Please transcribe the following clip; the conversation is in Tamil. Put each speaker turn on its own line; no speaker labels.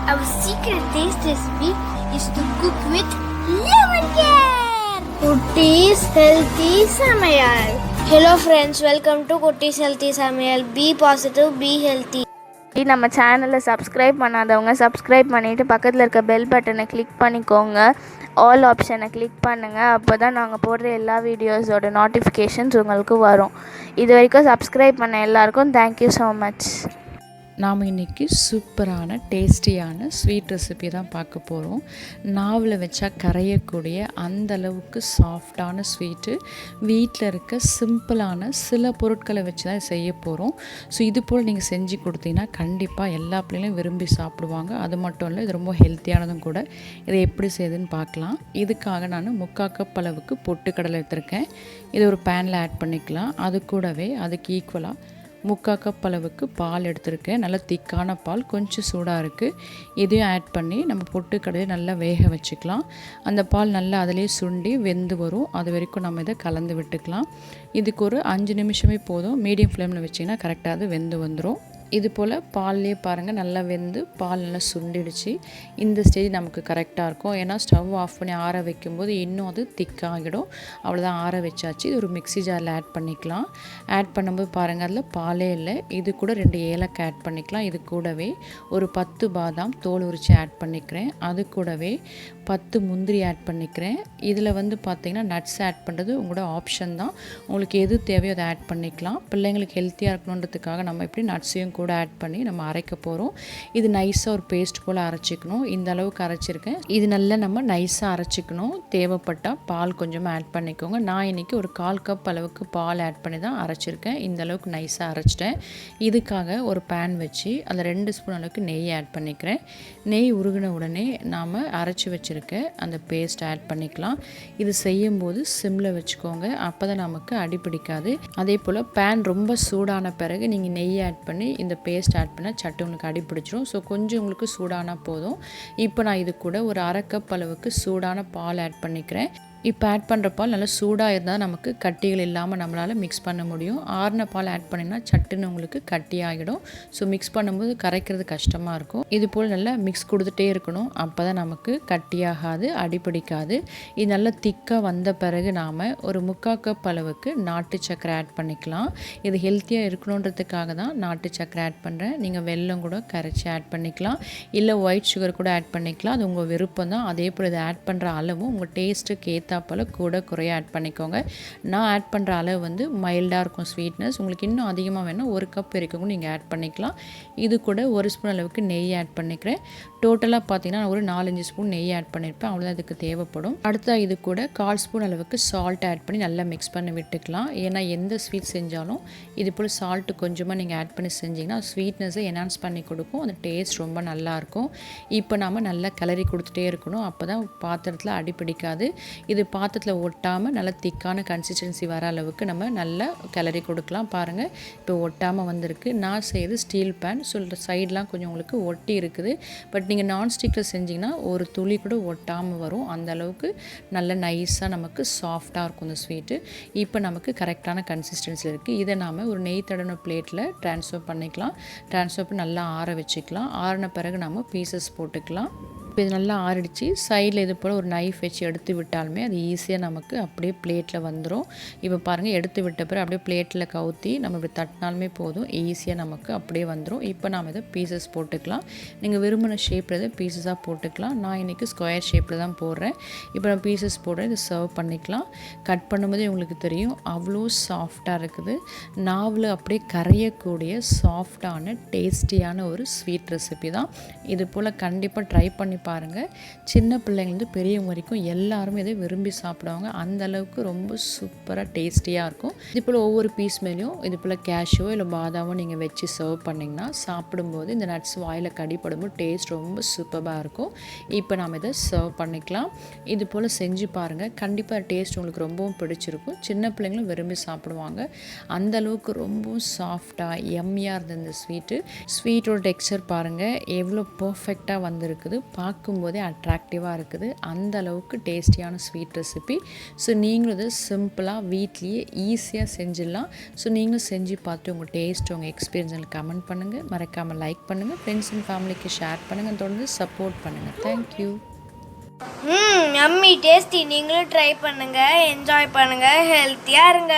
Our secret taste recipe is to cook with lemon care. Kutties Healthy Samayal. Hello friends, welcome to Kutties Healthy Samayal. Be positive, be healthy.
நம்ம சேனலை சப்ஸ்கிரைப் பண்ணாதவங்க சப்ஸ்கிரைப் பண்ணிவிட்டு பக்கத்தில் இருக்க பெல் பட்டனை கிளிக் பண்ணிக்கோங்க. ஆல் ஆப்ஷனை கிளிக் பண்ணுங்கள். அப்போ தான் நாங்கள் போடுற எல்லா வீடியோஸோட நோட்டிஃபிகேஷன்ஸ் உங்களுக்கு வரும். இது வரைக்கும் சப்ஸ்கிரைப் பண்ண எல்லாருக்கும் தேங்க்யூ ஸோ மச்.
நாம் இன்றைக்கி சூப்பரான டேஸ்டியான ஸ்வீட் ரெசிபி தான் பார்க்க போகிறோம். நாவில் வச்சா கரையக்கூடிய அந்தளவுக்கு சாஃப்டான ஸ்வீட்டு, வீட்டில் இருக்க சிம்பிளான சில பொருட்களை வச்சு தான் செய்ய போகிறோம். ஸோ இது போல் நீங்கள் செஞ்சு கொடுத்தீங்கன்னா கண்டிப்பாக எல்லா பிள்ளைங்களும் விரும்பி சாப்பிடுவாங்க. அது மட்டும் இல்லை, இது ரொம்ப ஹெல்த்தியானதும் கூட. இதை எப்படி செய்யுதுன்னு பார்க்கலாம். இதுக்காக நான் 3/4 கப் அளவுக்கு பொட்டுக்கடலை எடுத்திருக்கேன். இதை ஒரு பேனில் ஆட் பண்ணிக்கலாம். அது கூடவே அதுக்கு ஈக்குவலாக 3/4 கப் அளவுக்கு பால் எடுத்திருக்கேன். நல்லா திக்கான பால், கொஞ்சம் சூடாக இருக்குது. இதையும் ஆட் பண்ணி நம்ம பொட்டுக்கடலையை நல்லா வேக வச்சுக்கலாம். அந்த பால் நல்லா அதிலே சுண்டி வெந்து வரும். அது வரைக்கும் நம்ம இதை கலந்து விட்டுக்கலாம். இதுக்கு ஒரு 5 நிமிஷமே போதும். மீடியம் ஃப்ளேமில் வச்சிங்கன்னா கரெக்டாக அது வெந்து வந்துடும். இது போல் பால்லே பாருங்கள் நல்லா வெந்து பால் நல்லா சுண்டிடுச்சு. இந்த ஸ்டேஜ் நமக்கு கரெக்டாக இருக்கும். ஏன்னா ஸ்டவ் ஆஃப் பண்ணி ஆற வைக்கும்போது இன்னும் அது திக்காகிடும். அவ்வளோதான், ஆற வச்சாச்சு. இது ஒரு மிக்ஸி ஜாரில் ஆட் பண்ணிக்கலாம். ஆட் பண்ணும்போது பாருங்கள் அதில் பாலே இல்லை. இது கூட 2 ஏலக்காய் ஆட் பண்ணிக்கலாம். இது கூடவே ஒரு 10 பாதாம் தோல் உரித்து ஆட் பண்ணிக்கிறேன். அது கூடவே 10 முந்திரி ஆட் பண்ணிக்கிறேன். இதில் பார்த்திங்கன்னா நட்ஸ் ஆட் பண்ணுறது உங்களோட ஆப்ஷன் தான். உங்களுக்கு எது தேவையோ அதை ஆட் பண்ணிக்கலாம். பிள்ளைங்களுக்கு ஹெல்த்தியாக இருக்கணுன்றதுக்காக நம்ம இப்படி நட்ஸையும் கூட ஆட் பண்ணி நம்ம அரைக்க போகிறோம். இது நைஸாக ஒரு பேஸ்ட் போல் அரைச்சிக்கணும். இந்த அளவுக்கு அரைச்சிருக்கேன். இது நல்லா நம்ம நைஸாக அரைச்சிக்கணும். தேவைப்பட்டால் பால் கொஞ்சமாக ஆட் பண்ணிக்கோங்க. நான் இன்றைக்கி ஒரு 1/4 கப் அளவுக்கு பால் ஆட் பண்ணி தான் அரைச்சிருக்கேன். இந்த அளவுக்கு நைஸாக அரைச்சிட்டேன். இதுக்காக ஒரு பேன் வச்சு அதில் 2 ஸ்பூன் அளவுக்கு நெய் ஆட் பண்ணிக்கிறேன். நெய் உருகின உடனே நாம் அரைச்சி வச்சுருக்க அந்த பேஸ்ட் ஆட் பண்ணிக்கலாம். இது செய்யும்போது சிம்மில் வச்சுக்கோங்க. அப்போ தான் நமக்கு அடிப்பிடிக்காது. அதே போல் பேன் ரொம்ப சூடான பிறகு நீங்கள் நெய் ஆட் பண்ணி இந்த பேஸ்ட் ஆட் பண்ணால் சட்டு உங்களுக்கு அடி பிடிச்சிரும். ஸோ கொஞ்சம் உங்களுக்கு சூடானா போதும். இப்போ நான் இது கூட ஒரு 1/2 கப் அளவுக்கு சூடான பால் ஆட் பண்ணிக்கிறேன். இப்போ ஆட் பண்ணுற பால் நல்லா சூடாக இருந்தால் நமக்கு கட்டிகள் இல்லாமல் நம்மளால் மிக்ஸ் பண்ண முடியும். ஆறின பால் ஆட் பண்ணிங்கன்னா சட்டுன்னு உங்களுக்கு கட்டி ஆகிடும். ஸோ மிக்ஸ் பண்ணும்போது கரைக்கிறது கஷ்டமாக இருக்கும். இது போல் நல்லா மிக்ஸ் கொடுத்துட்டே இருக்கணும். அப்போ தான் நமக்கு கட்டியாகாது, அடிப்பிடிக்காது. இது நல்லா திக்காக வந்த பிறகு நாம் ஒரு 3/4 கப் அளவுக்கு நாட்டு சர்க்கரை ஆட் பண்ணிக்கலாம். இது ஹெல்த்தியாக இருக்கணுன்றதுக்காக தான் நாட்டு சர்க்கரை ஆட் பண்ணுறேன். நீங்கள் வெல்லம் கூட கரைச்சி ஆட் பண்ணிக்கலாம். இல்லை ஒயிட் சுகர் கூட ஆட் பண்ணிக்கலாம். அது உங்கள் விருப்பம் தான். அதே போல் இதை ஆட் பண்ணுற அளவும் உங்கள் டேஸ்ட்டுக்கு போல் கூட குறைய ஆட் பண்ணிக்கோங்க. நான் ஆட் பண்ணுற அளவு மைல்டாக இருக்கும் ஸ்வீட்னஸ். உங்களுக்கு இன்னும் அதிகமாக வேணும் 1 கப் வரைக்கும் நீங்கள் ஆட் பண்ணிக்கலாம். இது கூட 1 ஸ்பூன் அளவுக்கு நெய் ஆட் பண்ணிக்கிறேன். டோட்டலாக பார்த்தீங்கன்னா நான் ஒரு 4-5 ஸ்பூன் நெய் ஆட் பண்ணியிருப்பேன். அவ்வளோதான் இதுக்கு தேவைப்படும். அடுத்ததாக இது கூட 1/4 ஸ்பூன் அளவுக்கு சால்ட் ஆட் பண்ணி நல்லா மிக்ஸ் பண்ணி விட்டுக்கலாம். ஏன்னா எந்த ஸ்வீட் செஞ்சாலும் இது போல் சால்ட்டு கொஞ்சமாக நீங்கள் ஆட் பண்ணி செஞ்சிங்கன்னா ஸ்வீட்னஸை என்ஹான்ஸ் பண்ணி கொடுக்கும். அந்த டேஸ்ட் ரொம்ப நல்லாயிருக்கும். இப்போ நாம் நல்லா கிளறி கொடுத்துட்டே இருக்கணும். அப்போ தான் பாத்திரத்தில் அடி பிடிக்காது. இது பாத்திரத்தில் ஒட்டாமல் நல்லா திக்கான கன்சிஸ்டன்சி வர அளவுக்கு நம்ம நல்லா கிளறி கொடுக்கலாம். பாருங்கள், இப்போ ஒட்டாமல் வந்திருக்கு. நான் செய்யுது ஸ்டீல் பேன். சொல்கிற சைட்லாம் கொஞ்சம் உங்களுக்கு ஒட்டி இருக்குது. பட் நீங்கள் நான்ஸ்டிக்கில் செஞ்சிங்கன்னா ஒரு துளி கூட ஒட்டாமல் வரும். அந்த அளவுக்கு நல்ல நைஸாக நமக்கு சாஃப்டாக இருக்கும் இந்த ஸ்வீட்டு. இப்போ நமக்கு கரெக்டான கன்சிஸ்டன்சியில் இருக்குது. இதை நாம் ஒரு நெய் தடவின பிளேட்டில் ட்ரான்ஸ்ஃபர் பண்ணிக்கலாம். ட்ரான்ஸ்ஃபர் பண்ணி நல்லா ஆற வச்சுக்கலாம். ஆறின பிறகு நம்ம பீசஸ் போட்டுக்கலாம். இப்போ இது நல்லா ஆறிடுச்சு. சைடில் இது போல் ஒரு நைஃப் வச்சு எடுத்து விட்டாலுமே அது ஈஸியாக நமக்கு அப்படியே பிளேட்டில் வந்துடும். இப்போ பாருங்கள், எடுத்து விட்ட பிறகு அப்படியே பிளேட்டில் கவுத்தி நம்ம இப்படி தட்டினாலுமே போதும், ஈஸியாக நமக்கு அப்படியே வந்துடும். இப்போ நாம் இதை பீசஸ் போட்டுக்கலாம். நீங்கள் விரும்பின ஷேப்பில் இதை பீசஸாக போட்டுக்கலாம். நான் இன்றைக்கி ஸ்கொயர் ஷேப்பில் தான் போடுறேன். இப்போ நான் பீசஸ் போடுறேன். இதை சர்வ் பண்ணிக்கலாம். கட் பண்ணும்போதே உங்களுக்கு தெரியும் அவ்வளோ சாஃப்டாக இருக்குது. நாவில் அப்படியே கரையக்கூடிய சாஃப்டான டேஸ்டியான ஒரு ஸ்வீட் ரெசிபி தான். இது போல் கண்டிப்பாக ட்ரை பண்ணி பாருங்கள். சின்ன பிள்ளைங்கள்ந்து பெரியவங்க வரைக்கும் எல்லாருமே இதை விரும்பி சாப்பிடுவாங்க. அந்த அளவுக்கு ரொம்ப சூப்பராக டேஸ்டியாக இருக்கும். இது போல் ஒவ்வொரு பீஸ் மேலேயும் இது போல் கேஷ்யூவோ இல்லை பாதாமோ நீங்கள் வச்சு சர்வ் பண்ணிங்கன்னா சாப்பிடும்போது இந்த நட்ஸ் வாயில் கடிப்படும்போது டேஸ்ட் ரொம்ப சூப்பராக இருக்கும். இப்போ நாம் இதை சர்வ் பண்ணிக்கலாம். இது போல் செஞ்சு பாருங்கள். கண்டிப்பாக டேஸ்ட் உங்களுக்கு ரொம்பவும் பிடிச்சிருக்கும். சின்ன பிள்ளைங்களும் விரும்பி சாப்பிடுவாங்க. அந்த அளவுக்கு ரொம்பவும் சாஃப்டாக எம்மியாக இருந்த இந்த ஸ்வீட்டோட டெக்ஸ்சர் பாருங்கள் எவ்வளோ பர்ஃபெக்டாக வந்திருக்குது. பார்க்கும்போதே அட்ராக்டிவாக இருக்குது. அந்த அளவுக்கு டேஸ்டியான ஸ்வீட் ரெசிபி. ஸோ நீங்களும் இது சிம்பிளாக வீட்லேயே ஈஸியாக செஞ்சிடலாம். ஸோ நீங்களும் செஞ்சு பார்த்து உங்கள் டேஸ்ட், உங்கள் எக்ஸ்பீரியன்ஸ் எனக்கு கமெண்ட் பண்ணுங்கள். மறக்காமல் லைக் பண்ணுங்கள். ஃப்ரெண்ட்ஸ் அண்ட் ஃபேமிலிக்கு ஷேர் பண்ணுங்கள். தொடர்ந்து சப்போர்ட் பண்ணுங்கள். தேங்க்யூ.
Yummy tasty. நீங்களும் ட்ரை பண்ணுங்க, என்ஜாய் பண்ணுங்க, ஹெல்த்தியாக இருங்க.